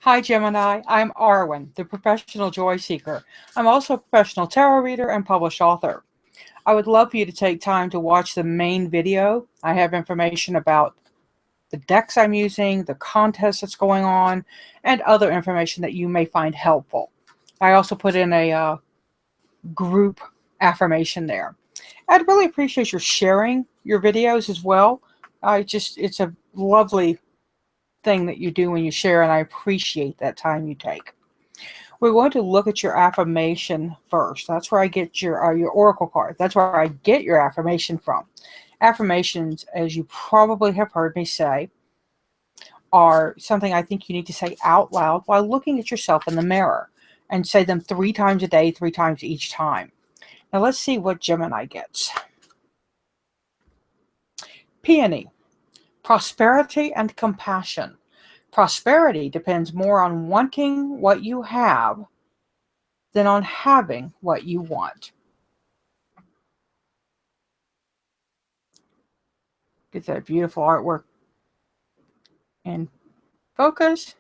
Hi, Gemini. I'm Arwen, the professional joy seeker. I'm also a professional tarot reader and published author. I would love for you to take time to watch the main video. I have information about the decks I'm using, the contest that's going on, and other information that you may find helpful. I also put in a group affirmation there. I'd really appreciate your sharing your videos as well. It's a lovely thing that you do when you share, and I appreciate that time you take. We're going to look at your affirmation first. That's where I get your oracle card. That's where I get your affirmation from. Affirmations, as you probably have heard me say, are something I think you need to say out loud while looking at yourself in the mirror, and say them 3 times a day, 3 times each time. Now let's see what Gemini gets. Peony, prosperity and compassion. Prosperity depends more on wanting what you have than on having what you want. Get that beautiful artwork in focus.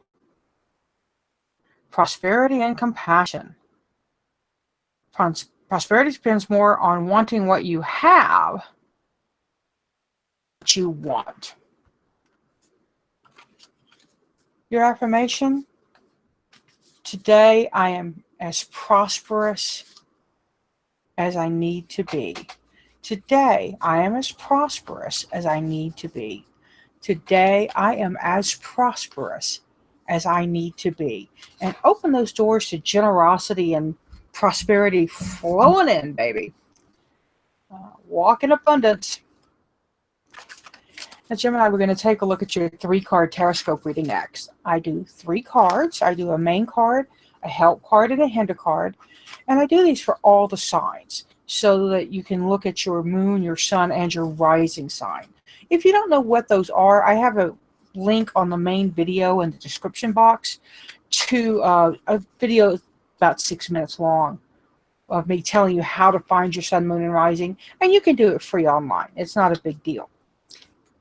Prosperity and compassion. Prosperity depends more on wanting what you have, what you want. Your affirmation: today I am as prosperous as I need to be. Today I am as prosperous as I need to be. Today I am as prosperous as I need to be. And open those doors to generosity and prosperity flowing in, baby. Walk in abundance. Now, Gemini, we're going to take a look at your 3-card Tarotscope reading next. I do 3 cards. I do a main card, a help card, and a hinder card. And I do these for all the signs so that you can look at your moon, your sun, and your rising sign. If you don't know what those are, I have a link on the main video in the description box to a video about 6 minutes long of me telling you how to find your sun, moon, and rising. And you can do it free online. It's not a big deal.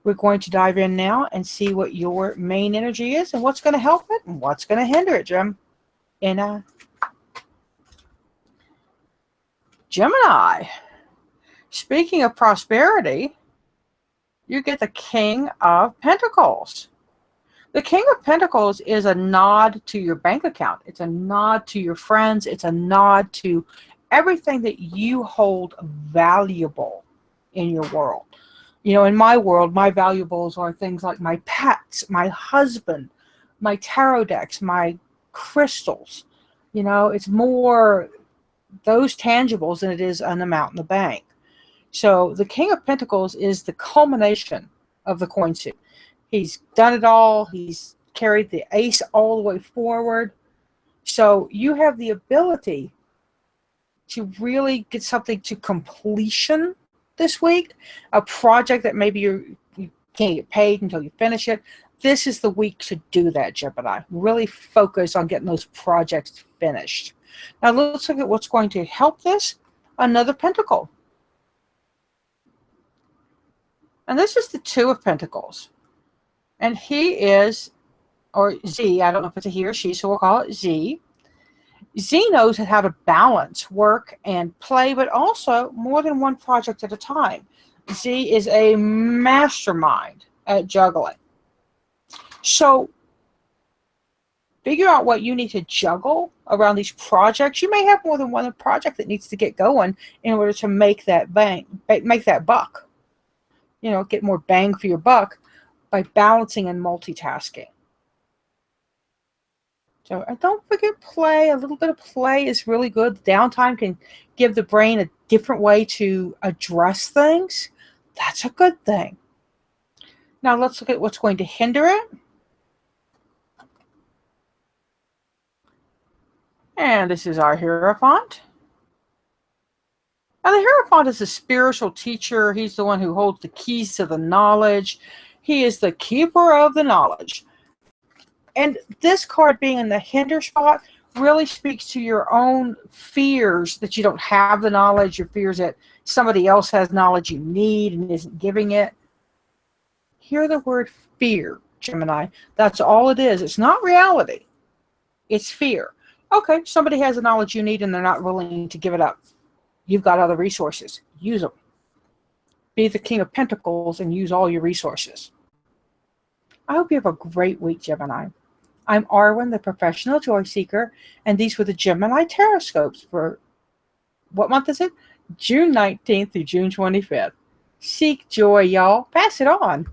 We're going to dive in now and see what your main energy is and what's going to help it and what's going to hinder it, Gemini. Speaking of prosperity, you get the King of Pentacles. The King of Pentacles is a nod to your bank account. It's a nod to your friends. It's a nod to everything that you hold valuable in your world. You know, in my world, my valuables are things like my pets, my husband, my tarot decks, my crystals. You know, it's more those tangibles than it is an amount in the bank. So the King of Pentacles is the culmination of the coin suit. He's done it all. He's carried the ace all the way forward. So you have the ability to really get something to completion this week, a project that maybe you can't get paid until you finish it. This is the week to do that, Gemini. Really focus on getting those projects finished. Now let's look at what's going to help this. Another pentacle. And this is the 2 of Pentacles. And he is, or Z, I don't know if it's a he or she, so we'll call it Z. Z knows how to balance work and play, but also more than one project at a time. Z is a mastermind at juggling. So figure out what you need to juggle around these projects. You may have more than one project that needs to get going in order to make that make that buck. You know, get more bang for your buck by balancing and multitasking. So don't forget play. A little bit of play is really good. Downtime can give the brain a different way to address things. That's a good thing. Now let's look at what's going to hinder it. And this is our Hierophant. Now the Hierophant is a spiritual teacher. He's the one who holds the keys to the knowledge. He is the keeper of the knowledge. And this card being in the hinder spot really speaks to your own fears that you don't have the knowledge, your fears that somebody else has knowledge you need and isn't giving it. Hear the word fear, Gemini. That's all it is. It's not reality. It's fear. Okay, somebody has the knowledge you need and they're not willing to give it up. You've got other resources. Use them. Be the King of Pentacles and use all your resources. I hope you have a great week, Gemini. I'm Arwen, the professional joy seeker, and these were the Gemini Tarotscopes for, what month is it? June 19th through June 25th. Seek joy, y'all. Pass it on.